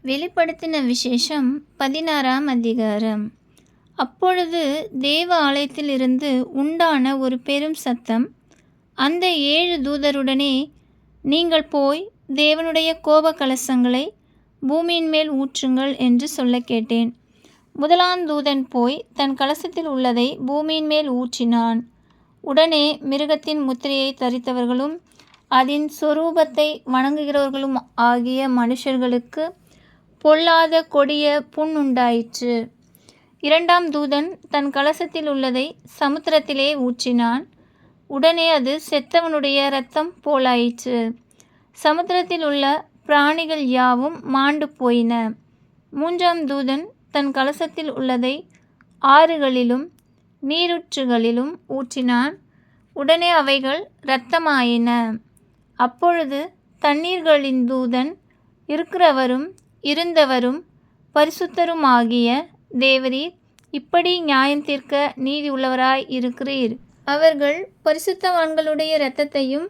வெளிப்படுத்தின விசேஷம் 16ஆம் அதிகாரம். அப்பொழுது தேவ ஆலயத்தில் இருந்து உண்டான ஒரு பெரும் சத்தம், அந்த 7 தூதருடனே, நீங்கள் போய் தேவனுடைய கோப கலசங்களை பூமியின் மேல் ஊற்றுங்கள் என்று சொல்ல கேட்டேன். முதலாம் தூதன் போய் தன் கலசத்தில் உள்ளதை பூமியின் மேல் ஊற்றினான். உடனே மிருகத்தின் முத்திரையை தரித்தவர்களும் அதன் சொரூபத்தை வணங்குகிறவர்களும் ஆகிய மனுஷர்களுக்கு பொல்லாத கொடிய புண் உண்டாயிற்று. இரண்டாம் தூதன் தன் கலசத்தில் உள்ளதை சமுத்திரத்திலே ஊற்றினான். உடனே அது செத்தவனுடைய இரத்தம் போலாயிற்று. சமுத்திரத்தில் உள்ள பிராணிகள் யாவும் மாண்டு போயின. மூன்றாம் தூதன் தன் கலசத்தில் உள்ளதை ஆறுகளிலும் நீரூற்றுகளிலும் ஊற்றினான். உடனே அவைகள் இரத்தமாயின. அப்பொழுது தண்ணீர்களின் தூதன், இருக்கிறவரும் இருந்தவரும் பரிசுத்தருமாகிய தேவரீர், இப்படி நியாயம் தீர்க்க நீதி உள்ளவராய் இருக்கிறீர். அவர்கள் பரிசுத்தவான்களுடைய இரத்தத்தையும்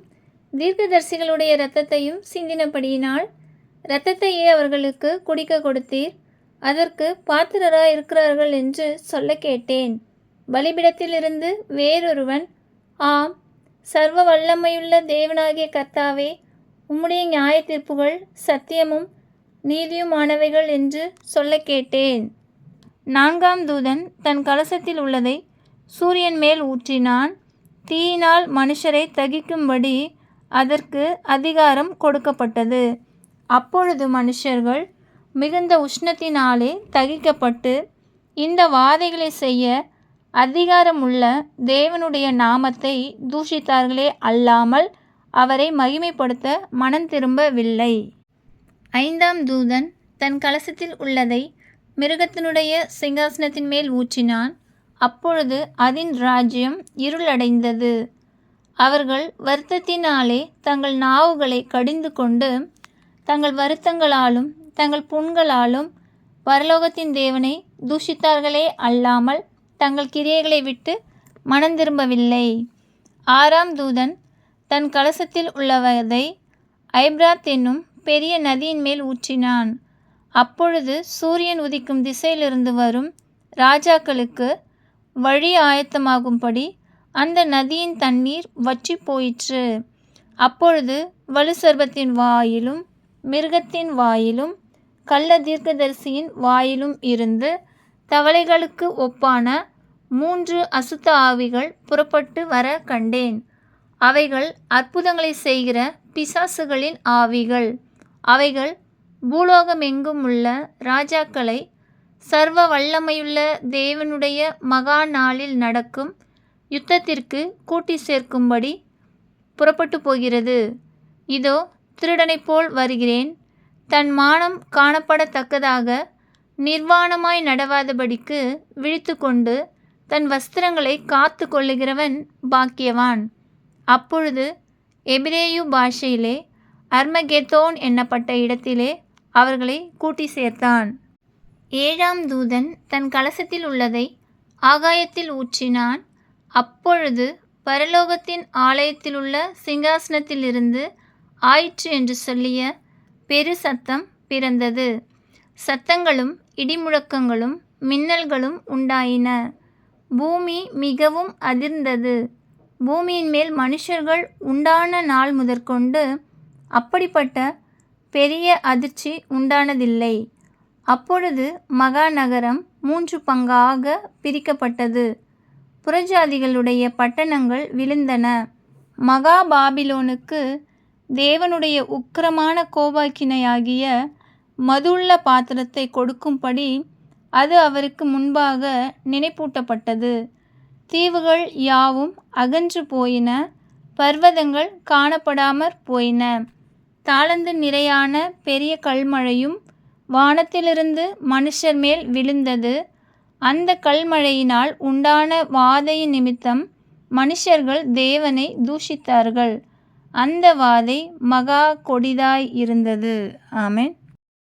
தீர்க்கதரிசிகளுடைய இரத்தத்தையும் சிந்தினபடியினால் இரத்தத்தையே அவர்களுக்கு குடிக்க கொடுத்தீர். அதற்கு பாத்திரராய் இருக்கிறார்கள் என்று சொல்ல கேட்டேன். பலிபீடத்திலிருந்து வேறொருவன், ஆம், சர்வ வல்லமையுள்ள தேவனாகிய கர்த்தாவே, உம்முடைய நியாய தீர்ப்புகள் சத்தியமும் நீதியுமானவைகள் என்று சொல்ல கேட்டேன். நான்காம் தூதன் தன் கலசத்தில் உள்ளதை சூரியன் மேல் ஊற்றினான். தீயினால் மனுஷரை தகிக்கும்படி அதற்கு அதிகாரம் கொடுக்கப்பட்டது. அப்பொழுது மனுஷர்கள் மிகுந்த உஷ்ணத்தினாலே தகிக்கப்பட்டு இந்த வாதைகளை செய்ய அதிகாரமுள்ள தேவனுடைய நாமத்தை தூஷித்தார்களே அல்லாமல் அவரை மகிமைப்படுத்த மனம் திரும்பவில்லை. ஐந்தாம் தூதன் தன் கலசத்தில் உள்ளதை மிருகத்தினுடைய சிங்காசனத்தின் மேல் ஊற்றினான். அப்பொழுது அதன் ராஜ்யம் இருளடைந்தது. அவர்கள் வருத்தத்தினாலே தங்கள் நாவுகளை கடிந்து கொண்டு தங்கள் வருத்தங்களாலும் தங்கள் புண்களாலும் பரலோகத்தின் தேவனை தூஷித்தார்களே அல்லாமல் தங்கள் கிரியைகளை விட்டு மனம் திரும்பவில்லை. ஆறாம் தூதன் தன் கலசத்தில் உள்ளவதை ஐப்ராத் என்னும் பெரிய நதியின் மேல் ஊற்றினான். அப்பொழுது சூரியன் உதிக்கும் திசையிலிருந்து வரும் ராஜாக்களுக்கு வழி ஆயத்தமாகும்படி அந்த நதியின் தண்ணீர் வற்றி போயிற்று. அப்பொழுது வலுசர்பத்தின் வாயிலும் மிருகத்தின் வாயிலும் கள்ள தீர்க்கதரிசியின் வாயிலும் இருந்து தவளைகளுக்கு ஒப்பான 3 அசுத்த ஆவிகள் புறப்பட்டு வர கண்டேன். அவைகள் அற்புதங்களை செய்கிற பிசாசுகளின் ஆவிகள். அவைகள் பூலோகமெங்கும் உள்ள ராஜாக்களை சர்வ வல்லமையுள்ள தேவனுடைய மகா நாளில் நடக்கும் யுத்தத்திற்கு கூட்டி சேர்க்கும்படி புறப்பட்டு போகிறது. இதோ, திருடனைப் போல் வருகிறேன். தன் மானம் காணப்படத்தக்கதாக நிர்வாணமாய் நடவாதபடிக்கு விழித்து கொண்டு தன் வஸ்திரங்களை காத்து கொள்ளுகிறவன் பாக்கியவான். அப்பொழுது எபிரேயு பாஷையிலே அர்மகெத்தோன் என்னப்பட்ட இடத்திலே அவர்களை கூட்டி சேர்த்தான். ஏழாம் தூதன் தன் கலசத்தில் உள்ளதை ஆகாயத்தில் ஊற்றினான். அப்பொழுது பரலோகத்தின் ஆலயத்திலுள்ள சிங்காசனத்திலிருந்து ஆயிற்று என்று சொல்லிய பெரு சத்தம் பிறந்தது. சத்தங்களும் இடிமுழக்கங்களும் மின்னல்களும் உண்டாயின. பூமி மிகவும் அதிர்ந்தது. பூமியின் மேல் மனுஷர்கள் உண்டான நாள் முதற்கொண்டு அப்படிப்பட்ட பெரிய அதிர்ச்சி உண்டானதில்லை. அப்பொழுது மகா நகரம் 3 பங்காக பிரிக்கப்பட்டது. புறஜாதிகளுடைய பட்டணங்கள் விழுந்தன. மகா பாபிலோனுக்கு தேவனுடைய உக்கிரமான கோபாக்கினையாகிய மதுள்ள பாத்திரத்தை கொடுக்கும்படி அது அவருக்கு முன்பாக நினைப்பூட்டப்பட்டது. தீவுகள் யாவும் அகன்று போயின. பர்வதங்கள் காணப்படாமற் போயின. தாளந்து நிறையான பெரிய கல்மழையும் வானத்திலிருந்து மனுஷர் மேல் விழுந்தது. அந்த கல்மழையினால் உண்டான வாதையின் நிமித்தம் மனுஷர்கள் தேவனை தூஷித்தார்கள். அந்த வாதை மகா கொடிதாய் இருந்தது. ஆமென்.